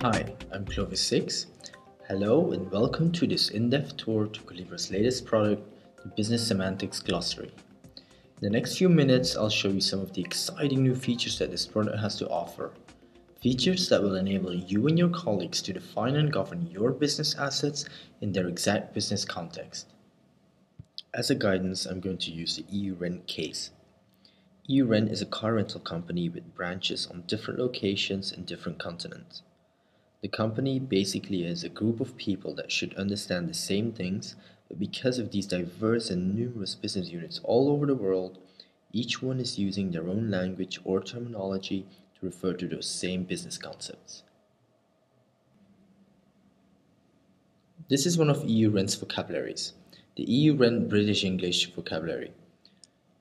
Hi, I'm Clovis6. Hello and welcome to this in-depth tour to Calibra's latest product, the Business Semantics Glossary. In the next few minutes, I'll show you some of the exciting new features that this product has to offer. Features that will enable you and your colleagues to define and govern your business assets in their exact business context. As a guidance, I'm going to use the EU Rent case. EU Rent is a car rental company with branches on different locations in different continents. The company basically is a group of people that should understand the same things, but because of these diverse and numerous business units all over the world, each one is using their own language or terminology to refer to those same business concepts. This is one of EU Rent's vocabularies, the EU Rent British English vocabulary.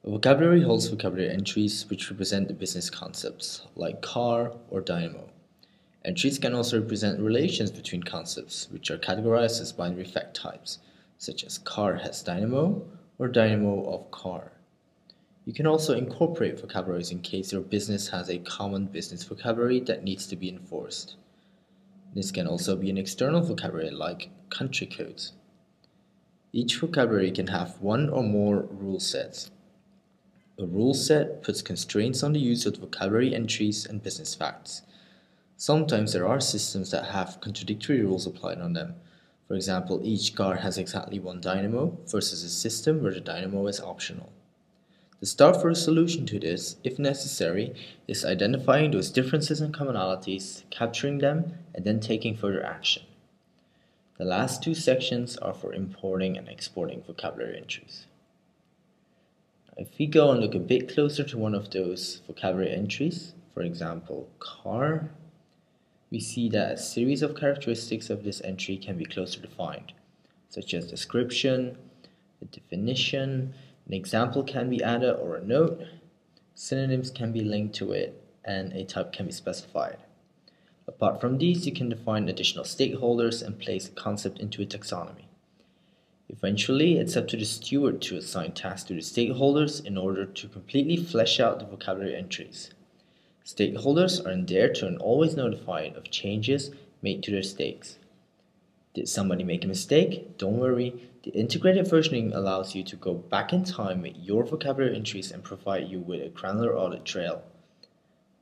A vocabulary holds vocabulary entries which represent the business concepts, like car or dynamo. Entries can also represent relations between concepts, which are categorized as binary fact types, such as car has dynamo or dynamo of car. You can also incorporate vocabularies in case your business has a common business vocabulary that needs to be enforced. This can also be an external vocabulary like country codes. Each vocabulary can have one or more rule sets. A rule set puts constraints on the use of vocabulary entries and business facts. Sometimes there are systems that have contradictory rules applied on them. For example, each car has exactly one dynamo versus a system where the dynamo is optional. The start for a solution to this, if necessary, is identifying those differences and commonalities, capturing them, and then taking further action. The last two sections are for importing and exporting vocabulary entries. If we go and look a bit closer to one of those vocabulary entries, for example, car, we see that a series of characteristics of this entry can be closer defined, such as description, a definition, an example can be added or a note, synonyms can be linked to it, and a type can be specified. Apart from these, you can define additional stakeholders and place a concept into a taxonomy. Eventually, it's up to the steward to assign tasks to the stakeholders in order to completely flesh out the vocabulary entries. Stakeholders are in their turn always notified of changes made to their stakes. Did somebody make a mistake? Don't worry, the integrated versioning allows you to go back in time with your vocabulary entries and provide you with a granular audit trail.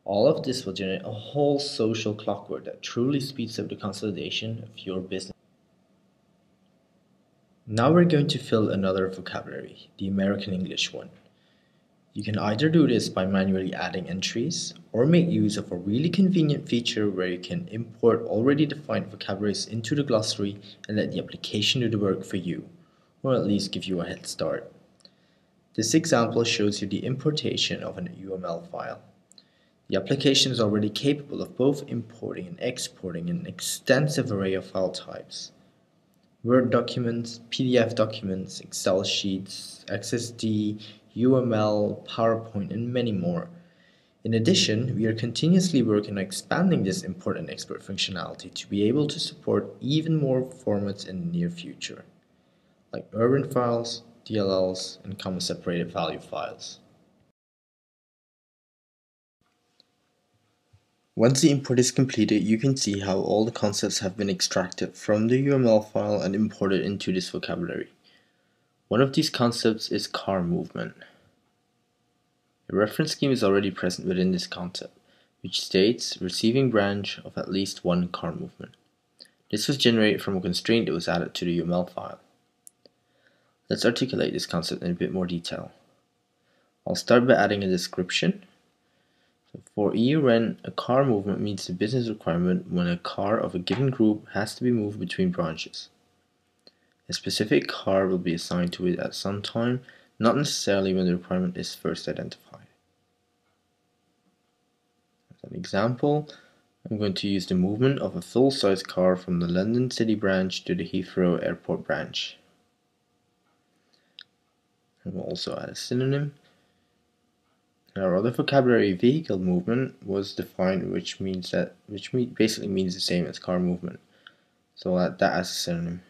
All of this will generate a whole social clockwork that truly speeds up the consolidation of your business. Now we're going to fill another vocabulary, the American English one. You can either do this by manually adding entries, or make use of a really convenient feature where you can import already defined vocabularies into the glossary and let the application do the work for you, or at least give you a head start. This example shows you the importation of an UML file. The application is already capable of both importing and exporting an extensive array of file types. Word documents, PDF documents, Excel sheets, XSD, UML, PowerPoint, and many more. In addition, we are continuously working on expanding this import and export functionality to be able to support even more formats in the near future, like urban files, DLLs, and comma separated value files. Once the import is completed, you can see how all the concepts have been extracted from the UML file and imported into this vocabulary. One of these concepts is car movement. A reference scheme is already present within this concept, which states receiving branch of at least one car movement. This was generated from a constraint that was added to the UML file. Let's articulate this concept in a bit more detail. I'll start by adding a description. For EU rent, a car movement meets the business requirement when a car of a given group has to be moved between branches. A specific car will be assigned to it at some time, not necessarily when the requirement is first identified. As an example, I'm going to use the movement of a full-size car from the London City branch to the Heathrow Airport branch. And we'll also add a synonym. Our other vocabulary, vehicle movement, was defined, which basically means the same as car movement. So I'll add that as a synonym.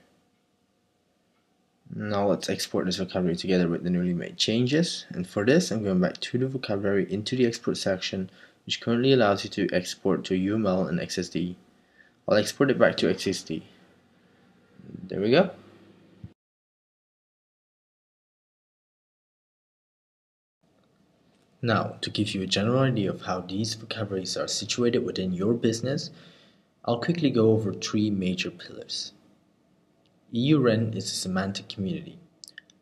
Now let's export this vocabulary together with the newly made changes. And for this, I'm going back to the vocabulary into the export section, which currently allows you to export to UML and XSD. I'll export it back to XSD. There we go. Now, to give you a general idea of how these vocabularies are situated within your business, I'll quickly go over three major pillars. EUREN is a semantic community.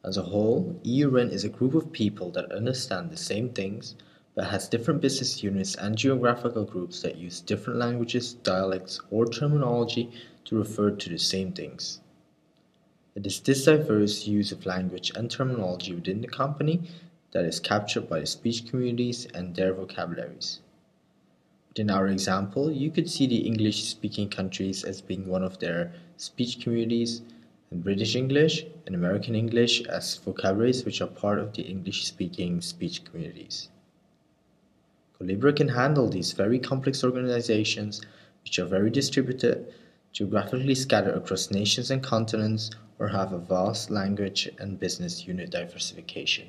As a whole, EUREN is a group of people that understand the same things, but has different business units and geographical groups that use different languages, dialects, or terminology to refer to the same things. It is this diverse use of language and terminology within the company that is captured by the speech communities and their vocabularies. Within our example, you could see the English-speaking countries as being one of their speech communities, and British English and American English as vocabularies which are part of the English-speaking speech communities. Colibra can handle these very complex organizations, which are very distributed, geographically scattered across nations and continents, or have a vast language and business unit diversification.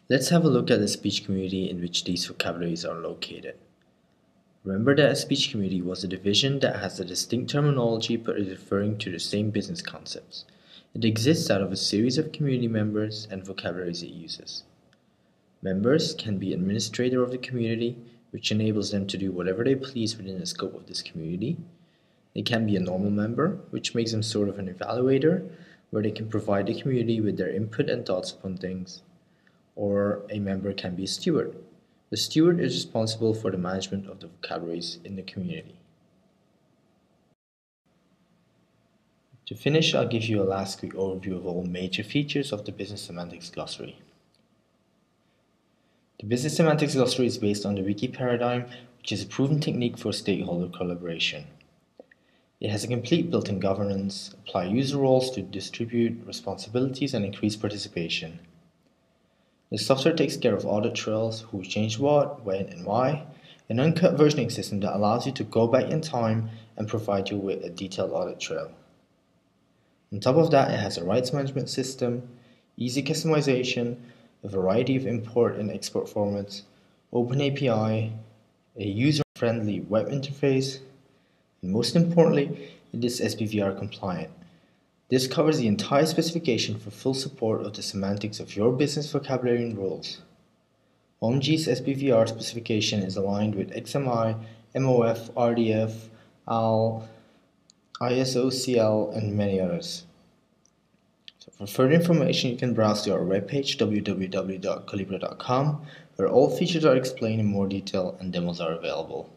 Let's have a look at the speech community in which these vocabularies are located. Remember that a speech community was a division that has a distinct terminology but is referring to the same business concepts. It exists out of a series of community members and vocabularies it uses. Members can be administrator of the community, which enables them to do whatever they please within the scope of this community. They can be a normal member, which makes them sort of an evaluator, where they can provide the community with their input and thoughts upon things. Or a member can be a steward. The steward is responsible for the management of the vocabularies in the community. To finish, I'll give you a last quick overview of all major features of the Business Semantics Glossary. The Business Semantics Glossary is based on the Wiki paradigm, which is a proven technique for stakeholder collaboration. It has a complete built-in governance, apply user roles to distribute responsibilities and increase participation. The software takes care of audit trails, who changed what, when, and why, an uncut versioning system that allows you to go back in time and provide you with a detailed audit trail. On top of that, it has a rights management system, easy customization, a variety of import and export formats, open API, a user-friendly web interface, and most importantly, it is SPVR compliant. This covers the entire specification for full support of the semantics of your business vocabulary and rules. OMG's SPVR specification is aligned with XMI, MOF, RDF, AL, ISO-CL, and many others. So for further information, you can browse to our webpage www.colibra.com, where all features are explained in more detail and demos are available.